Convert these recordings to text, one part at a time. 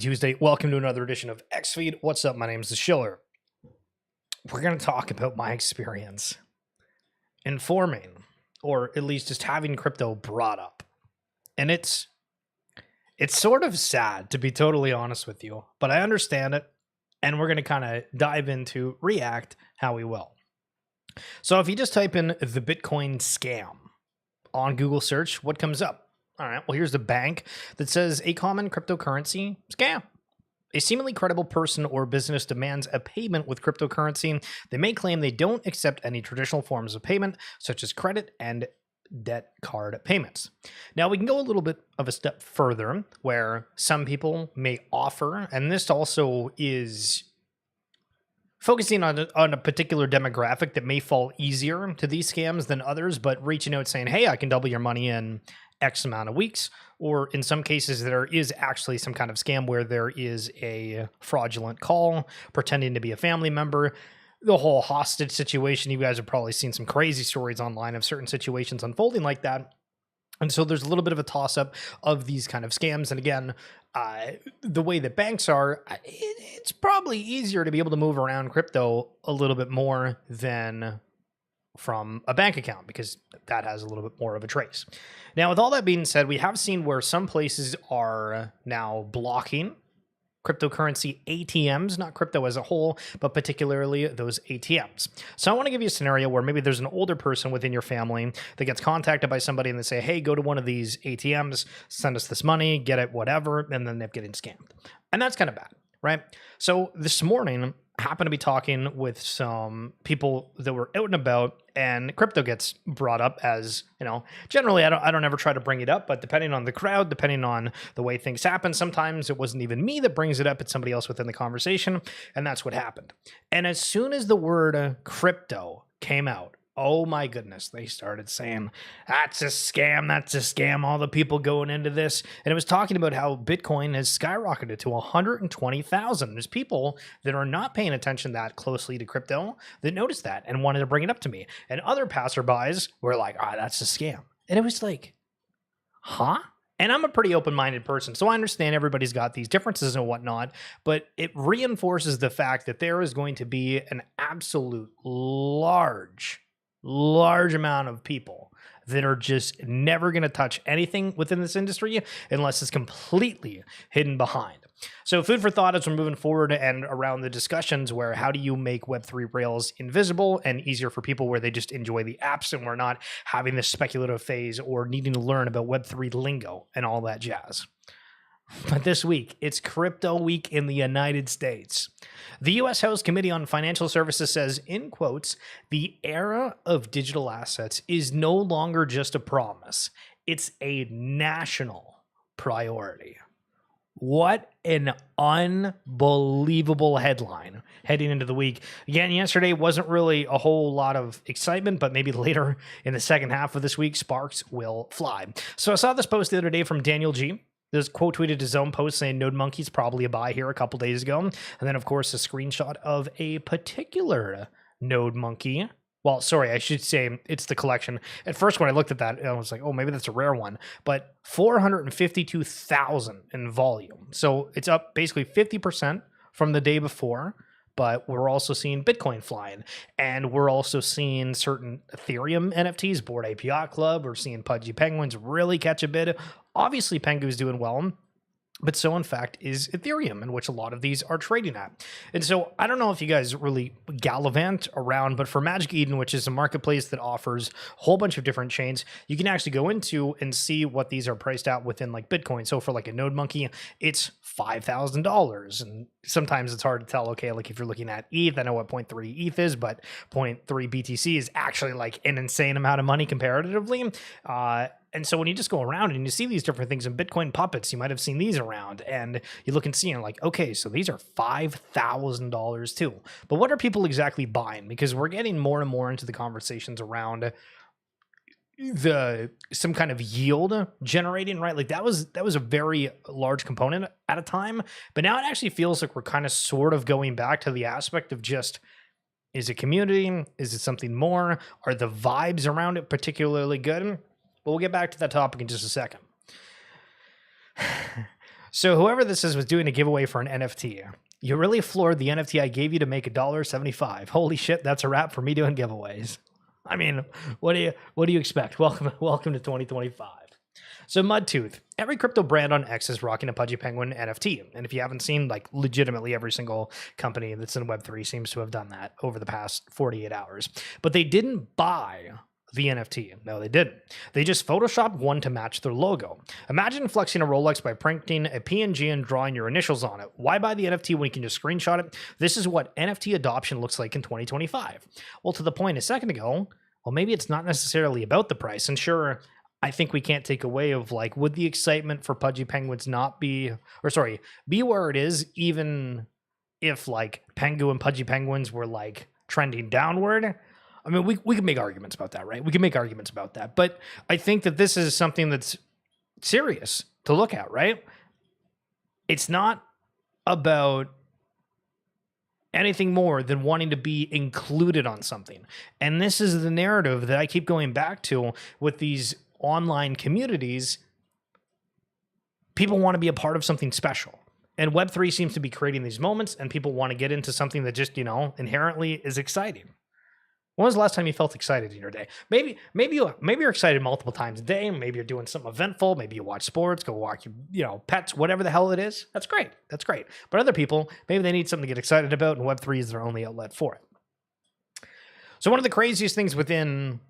Tuesday. Welcome to another edition of XFeed. What's up? My name is The Schiller. We're going to talk about my experience informing, or at least just having crypto brought up. And it's sort of sad, to be totally honest with you, but I understand it, and we're going to kind of dive into react how we will. So if you just type in the Bitcoin scam on Google search, what comes up? All right, well, here's the bank that says a common cryptocurrency scam. A seemingly credible person or business demands a payment with cryptocurrency. They may claim they don't accept any traditional forms of payment, such as credit and debt card payments. Now, we can go a little bit of a step further, where some people may offer, and this also is focusing on a particular demographic that may fall easier to these scams than others, but reaching out saying, hey, I can double your money in X amount of weeks, or in some cases there is actually some kind of scam where there is a fraudulent call pretending to be a family member. The whole hostage situation, you guys have probably seen some crazy stories online of certain situations unfolding like that. And so there's a little bit of a toss-up of these kind of scams. And again, the way that banks are, it's probably easier to be able to move around crypto a little bit more than from a bank account, because that has a little bit more of a trace. Now, with all that being said, we have seen where some places are now blocking cryptocurrency ATMs, not crypto as a whole, but particularly those ATMs. So I want to give you a scenario where maybe there's an older person within your family that gets contacted by somebody and they say, hey, go to one of these ATMs, send us this money, get it, whatever, and then they're getting scammed. And that's kind of bad, right? So this morning, I happened to be talking with some people that were out and about, and crypto gets brought up as, you know, generally I don't ever try to bring it up, but depending on the crowd, depending on the way things happen, sometimes it wasn't even me that brings it up, it's somebody else within the conversation, and that's what happened. And as soon as the word crypto came out, oh my goodness, they started saying, that's a scam, all the people going into this. And it was talking about how Bitcoin has skyrocketed to 120,000. There's people that are not paying attention that closely to crypto that noticed that and wanted to bring it up to me. And other passerbys were like, that's a scam. And it was like, huh? And I'm a pretty open-minded person, so I understand everybody's got these differences and whatnot, but it reinforces the fact that there is going to be an absolute large amount of people that are just never going to touch anything within this industry unless it's completely hidden behind. So food for thought as we're moving forward and around the discussions where how do you make Web3 rails invisible and easier for people where they just enjoy the apps and we're not having this speculative phase or needing to learn about Web3 lingo and all that jazz. But this week, it's Crypto Week in the United States. The U.S. House Committee on Financial Services says, in quotes, the era of digital assets is no longer just a promise. It's a national priority. What an unbelievable headline heading into the week. Again, yesterday wasn't really a whole lot of excitement, but maybe later in the second half of this week, sparks will fly. So I saw this post the other day from Daniel G. There's quote tweeted his own post saying Node Monkey's probably a buy here a couple days ago. And then, of course, a screenshot of a particular Node Monkey. Well, sorry, I should say it's the collection. At first, when I looked at that, I was like, oh, maybe that's a rare one. But 452,000 in volume. So it's up basically 50% from the day before. But we're also seeing Bitcoin flying, and we're also seeing certain Ethereum NFTs, Bored Ape Yacht Club. We're seeing Pudgy Penguins really catch a bid. Obviously, Pengu's doing well, but so in fact is Ethereum, in which a lot of these are trading at. And so I don't know if you guys really gallivant around, but for Magic Eden, which is a marketplace that offers a whole bunch of different chains, you can actually go into and see what these are priced out within like Bitcoin. So for like a Node Monkey, it's $5,000. And sometimes it's hard to tell, okay, like if you're looking at ETH, I know what 0.3 ETH is, but 0.3 BTC is actually like an insane amount of money comparatively. And so when you just go around and you see these different things in Bitcoin puppets, you might have seen these around, and you look and see and like, okay, so these are $5,000 too. But what are people exactly buying? Because we're getting more and more into the conversations around some kind of yield generating, right? Like that was a very large component at a time, but now it actually feels like we're kind of sort of going back to the aspect of just, is it community? Is it something more? Are the vibes around it particularly good? But we'll get back to that topic in just a second. So whoever this is was doing a giveaway for an NFT. You really floored the NFT I gave you to make $1.75. Holy shit, that's a wrap for me doing giveaways. I mean, what do you expect? Welcome to 2025. So Mudtooth, every crypto brand on X is rocking a Pudgy Penguin NFT. And if you haven't seen, like, legitimately every single company that's in Web3 seems to have done that over the past 48 hours. But they didn't buy the NFT. No, they didn't. They just photoshopped one to match their logo. Imagine flexing a Rolex by printing a PNG and drawing your initials on it. Why buy the NFT when you can just screenshot it? This is what NFT adoption looks like in 2025. Well, to the point a second ago, well, maybe it's not necessarily about the price. And sure, I think we can't take away of, like, would the excitement for Pudgy Penguins not be, or sorry, be where it is, even if, like, Pengu and Pudgy Penguins were, like, trending downward? I mean, we can make arguments about that, right? We can make arguments about that. But I think that this is something that's serious to look at, right? It's not about anything more than wanting to be included on something. And this is the narrative that I keep going back to with these online communities. People want to be a part of something special. And Web3 seems to be creating these moments, and people want to get into something that just, inherently is exciting. When was the last time you felt excited in your day? Maybe you're excited multiple times a day. Maybe you're doing something eventful. Maybe you watch sports, go walk your pets, whatever the hell it is. That's great. That's great. But other people, maybe they need something to get excited about, and Web3 is their only outlet for it. So one of the craziest things within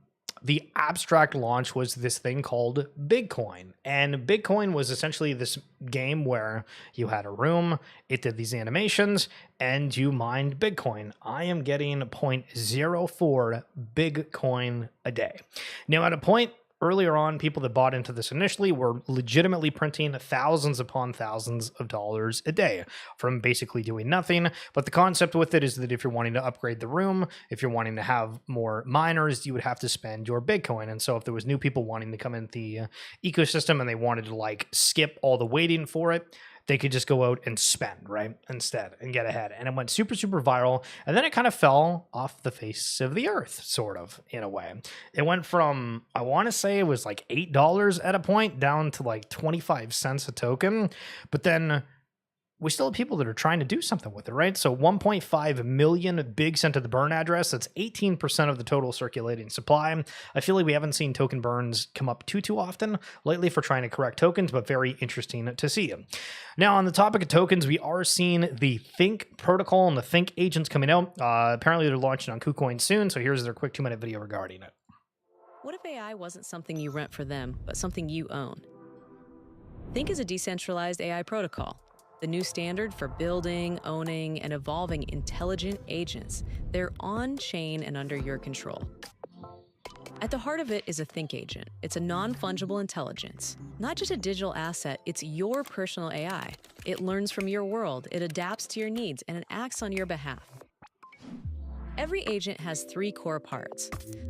the abstract launch was this thing called Bitcoin. And Bitcoin was essentially this game where you had a room, it did these animations, and you mined Bitcoin. I am getting 0.04 Bitcoin a day. Now, at a point earlier on, people that bought into this initially were legitimately printing thousands upon thousands of dollars a day from basically doing nothing. But the concept with it is that if you're wanting to upgrade the room, if you're wanting to have more miners, you would have to spend your Bitcoin. And so if there was new people wanting to come in the ecosystem and they wanted to, like, skip all the waiting for it, they could just go out and spend, right, instead, and get ahead. And it went super, super viral. And then it kind of fell off the face of the earth, sort of, in a way. It went from, I want to say it was like $8 at a point down to like 25 cents a token. But then we still have people that are trying to do something with it, right? So 1.5 million big sent to the burn address. That's 18% of the total circulating supply. I feel like we haven't seen token burns come up too often lately for trying to correct tokens, but very interesting to see. Now, on the topic of tokens, we are seeing the Think protocol and the Think agents coming out. Apparently, they're launching on KuCoin soon, so here's their quick 2-minute video regarding it. What if AI wasn't something you rent for them, but something you own? Think is a decentralized AI protocol, the new standard for building, owning, and evolving intelligent agents. They're on-chain and under your control. At the heart of it is a Think agent. It's a non-fungible intelligence. Not just a digital asset, it's your personal AI. It learns from your world, it adapts to your needs, and it acts on your behalf. Every agent has 3 core parts: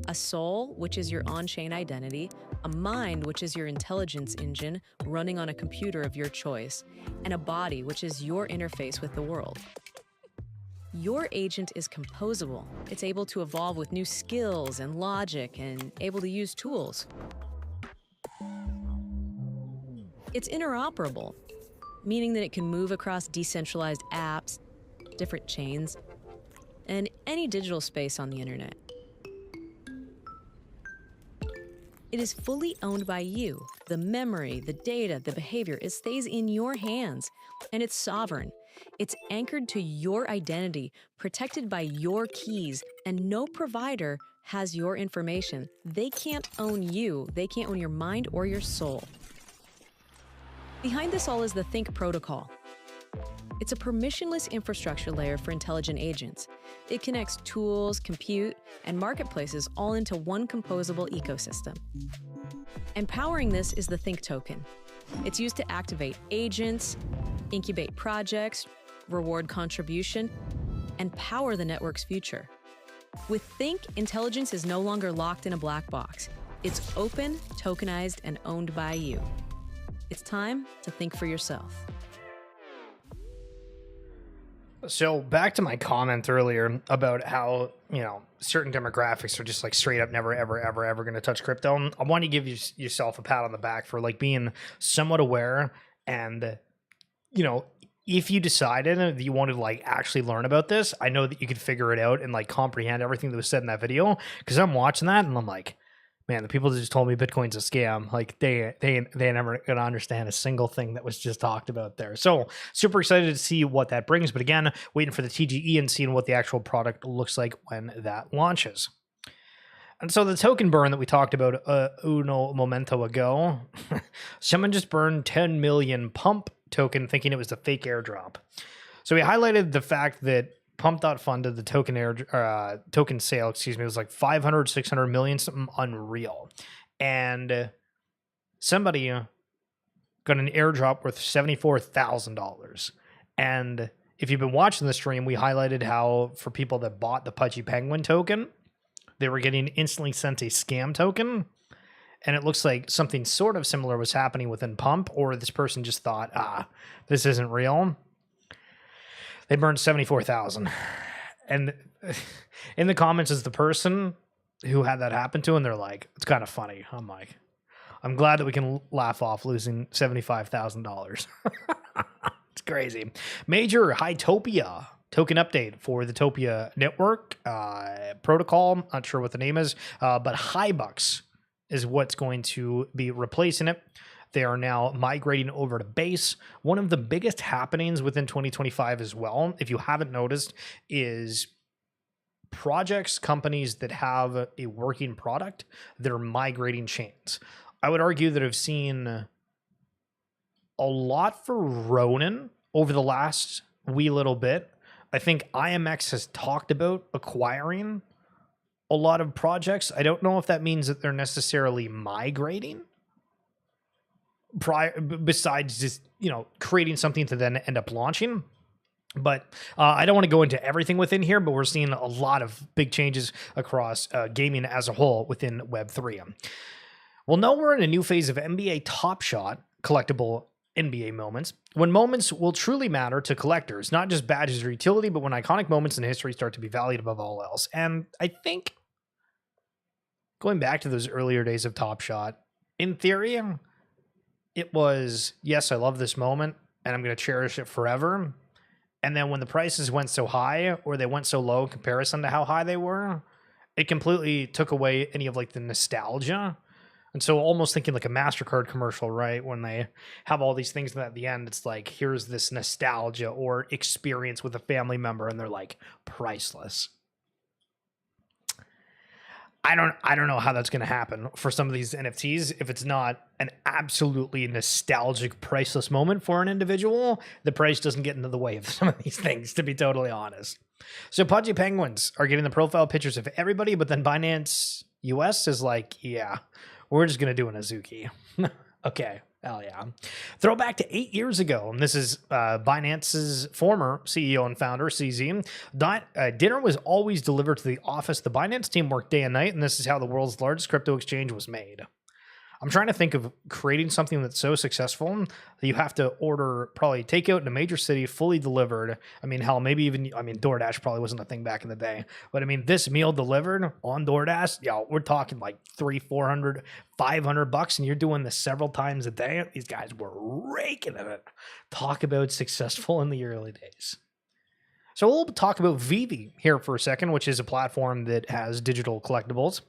a soul, which is your on-chain identity, a mind, which is your intelligence engine running on a computer of your choice, and a body, which is your interface with the world. Your agent is composable. It's able to evolve with new skills and logic and able to use tools. It's interoperable, meaning that it can move across decentralized apps, different chains, and any digital space on the internet. It is fully owned by you. The memory, the data, the behavior, it stays in your hands, and it's sovereign. It's anchored to your identity, protected by your keys, and no provider has your information. They can't own you. They can't own your mind or your soul. Behind this all is the Think protocol. It's a permissionless infrastructure layer for intelligent agents. It connects tools, compute, and marketplaces all into one composable ecosystem. Empowering this is the Think token. It's used to activate agents, incubate projects, reward contribution, and power the network's future. With Think, intelligence is no longer locked in a black box. It's open, tokenized, and owned by you. It's time to think for yourself. So back to my comment earlier about how, certain demographics are just like straight up never, ever going to touch crypto. I want to give yourself a pat on the back for like being somewhat aware and if you decided that you wanted to like actually learn about this, I know that you could figure it out and like comprehend everything that was said in that video, because I'm watching that and I'm like, man, the people that just told me Bitcoin's a scam, like they never gonna understand a single thing that was just talked about there. So super excited to see what that brings. But again, waiting for the TGE and seeing what the actual product looks like when that launches. And so the token burn that we talked about uno momento ago, someone just burned 10 million pump token thinking it was a fake airdrop. So we highlighted the fact that Pump.fund did the token sale, it was like 500, 600 million, something unreal. And somebody got an airdrop worth $74,000. And if you've been watching the stream, we highlighted how for people that bought the Pudgy Penguin token, they were getting instantly sent a scam token. And it looks like something sort of similar was happening within Pump, or this person just thought, this isn't real. They burned 74,000. And in the comments is the person who had that happen to, and they're like, it's kind of funny. I'm like, I'm glad that we can laugh off losing $75,000. It's crazy. Major Hytopia token update for the Topia network protocol. Not sure what the name is, but Hybucks is what's going to be replacing it. They are now migrating over to Base. One of the biggest happenings within 2025 as well, if you haven't noticed, is projects, companies that have a working product that are migrating chains. I would argue that I've seen a lot for Ronin over the last wee little bit. I think IMX has talked about acquiring a lot of projects. I don't know if that means that they're necessarily migrating besides just, creating something to then end up launching. But I don't want to go into everything within here, but we're seeing a lot of big changes across gaming as a whole within Web3. Well, now we're in a new phase of NBA Top Shot collectible NBA moments, when moments will truly matter to collectors, not just badges or utility, but when iconic moments in history start to be valued above all else. And I think going back to those earlier days of Top Shot, in theory, it was, yes, I love this moment and I'm going to cherish it forever. And then when the prices went so high, or they went so low in comparison to how high they were, it completely took away any of like the nostalgia. And so almost thinking like a MasterCard commercial, right? When they have all these things at the end, it's like, here's this nostalgia or experience with a family member, and they're like priceless. I don't know how that's going to happen for some of these NFTs. If it's not an absolutely nostalgic, priceless moment for an individual, the price doesn't get into the way of some of these things, to be totally honest. So Pudgy Penguins are getting the profile pictures of everybody, but then Binance US is like, yeah, we're just going to do an Azuki. Okay. Hell yeah. Throwback to 8 years ago, and this is Binance's former CEO and founder, CZ. Dinner was always delivered to the office. The Binance team worked day and night, and this is how the world's largest crypto exchange was made. I'm trying to think of creating something that's so successful that you have to order probably takeout in a major city, fully delivered. I mean, hell, maybe even, DoorDash probably wasn't a thing back in the day. But this meal delivered on DoorDash, we're talking like $300, $400, $500, and you're doing this several times a day. These guys were raking at it. Talk about successful in the early days. So we'll talk about Vivi here for a second, which is a platform that has digital collectibles.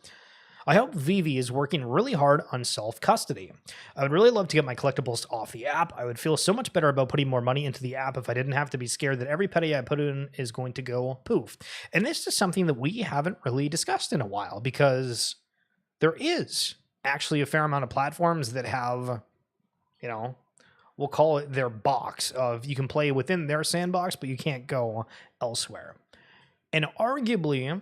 I hope Vivi is working really hard on self-custody. I would really love to get my collectibles off the app. I would feel so much better about putting more money into the app if I didn't have to be scared that every penny I put in is going to go poof. And this is something that we haven't really discussed in a while, because there is actually a fair amount of platforms that have, we'll call it their box of you can play within their sandbox, but you can't go elsewhere. And arguably,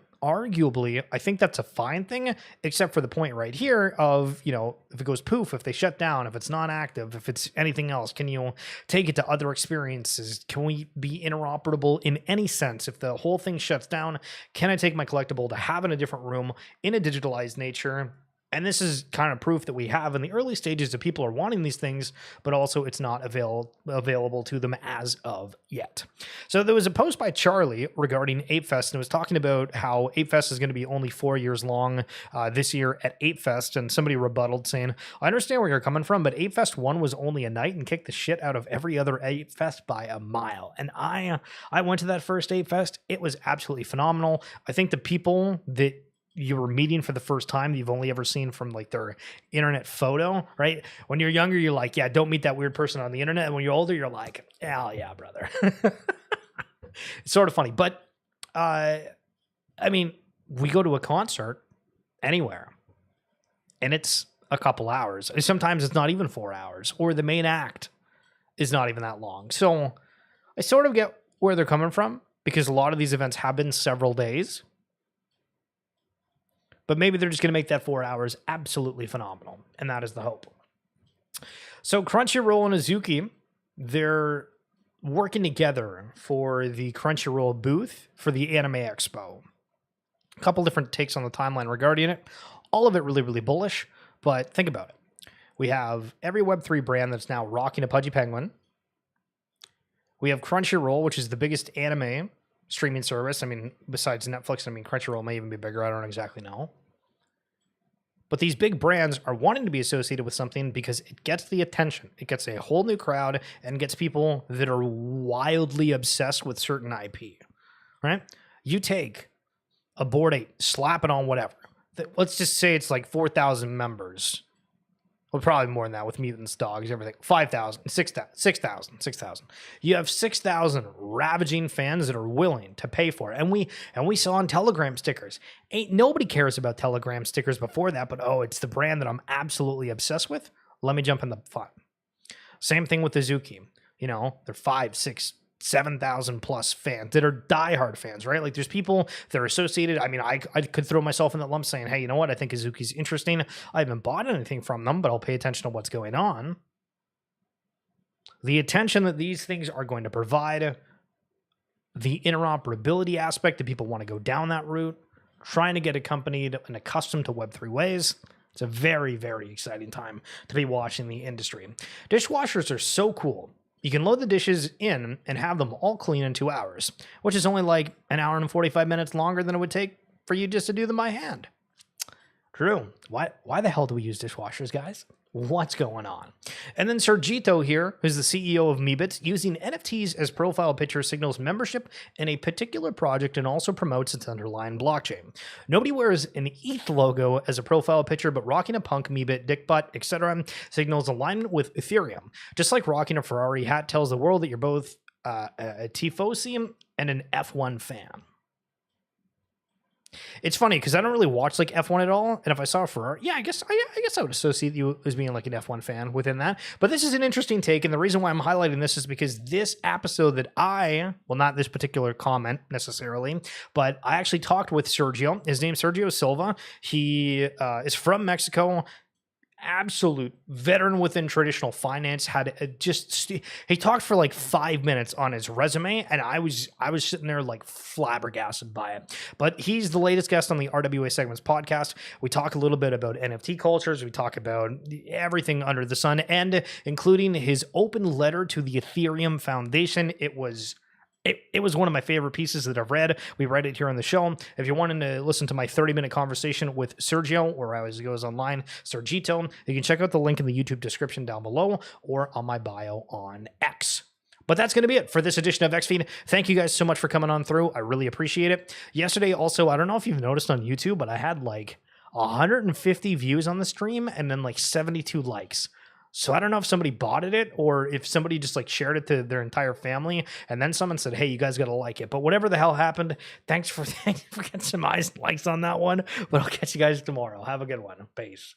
I think that's a fine thing, except for the point right here of, if it goes poof, if they shut down, if it's not active, if it's anything else, can you take it to other experiences? Can we be interoperable in any sense? If the whole thing shuts down, can I take my collectible to have in a different room in a digitalized nature And this is kind of proof that we have in the early stages that people are wanting these things, but also it's not available to them as of yet. So there was a post by Charlie regarding Ape Fest, and it was talking about how Ape Fest is going to be only 4 years long this year at Ape Fest. And somebody rebutted saying, I understand where you're coming from, but Ape Fest 1 was only a night and kicked the shit out of every other Ape Fest by a mile. And I went to that first Ape Fest. It was absolutely phenomenal. I think the people that you were meeting for the first time, you've only ever seen from like their internet photo, right? When you're younger, you're like, yeah, don't meet that weird person on the internet. And when you're older, you're like, hell yeah, brother. It's sort of funny. But I mean, we go to a concert anywhere and it's a couple hours. Sometimes it's not even 4 hours, or the main act is not even that long. So I sort of get where they're coming from, because a lot of these events have been several days. But maybe they're just going to make that 4 hours absolutely phenomenal. And that is the hope. So Crunchyroll and Azuki, they're working together for the Crunchyroll booth for the Anime Expo. A couple different takes on the timeline regarding it. All of it really, really bullish. But think about it. We have every Web3 brand that's now rocking a Pudgy Penguin. We have Crunchyroll, which is the biggest anime streaming service. I mean, besides Netflix, I mean, Crunchyroll may even be bigger. I don't exactly know. But these big brands are wanting to be associated with something because it gets the attention. It gets a whole new crowd and gets people that are wildly obsessed with certain IP, right? You take a Bored Ape, slap it on whatever. Let's just say it's like 4,000 members. Well, probably more than that with mutants, dogs, everything. 5,000, 6,000. You have 6,000 ravaging fans that are willing to pay for it. And we saw on Telegram stickers. Ain't nobody cares about Telegram stickers before that, but oh, it's the brand that I'm absolutely obsessed with. Let me jump in the fun. Same thing with Azuki. You know, they're 5, 6, 7,000 plus fans that are diehard fans, right? Like there's people that are associated. I mean, I could throw myself in that lump saying, hey, you know what? I think Azuki's interesting. I haven't bought anything from them, but I'll pay attention to what's going on. The attention that these things are going to provide, the interoperability aspect that people want to go down that route, trying to get accompanied and accustomed to Web3 ways. It's a very, very exciting time to be watching the industry. Dishwashers are so cool. You can load the dishes in and have them all clean in 2 hours, which is only like an hour and 45 minutes longer than it would take for you just to do them by hand. True. Why the hell do we use dishwashers, guys? What's going on? And then Sergito here, who's the CEO of Meebits, using NFTs as profile picture signals membership in a particular project and also promotes its underlying blockchain. Nobody wears an ETH logo as a profile picture, but rocking a punk, Meebit, dick butt, etc. signals alignment with Ethereum. Just like rocking a Ferrari hat tells the world that you're both a Tifosi and an F1 fan. It's funny because I don't really watch like F1 at all, and if I saw a Ferrari, yeah, I guess I would associate you as being like an F1 fan within that. But this is an interesting take, and the reason why I'm highlighting this is because this episode that not this particular comment necessarily, but I actually talked with Sergio. His name's Sergio Silva. He is from Mexico. Absolute veteran within traditional finance. He talked for like 5 minutes on his resume, and I was sitting there like flabbergasted by it. But he's the latest guest on the RWA Segments podcast. We talk a little bit about NFT cultures. We talk about everything under the sun, and including his open letter to the Ethereum Foundation. It was one of my favorite pieces that I've read. We read it here on the show. If you're wanting to listen to my 30-minute conversation with Sergio, or as he goes online, Sergito, you can check out the link in the YouTube description down below or on my bio on X. But that's going to be it for this edition of XFeed. Thank you guys so much for coming on through. I really appreciate it. Yesterday also, I don't know if you've noticed on YouTube, but I had like 150 views on the stream and then like 72 likes. So I don't know if somebody botted it or if somebody just like shared it to their entire family and then someone said, hey, you guys got to like it. But whatever the hell happened, thanks for getting some likes on that one. But I'll catch you guys tomorrow. Have a good one. Peace.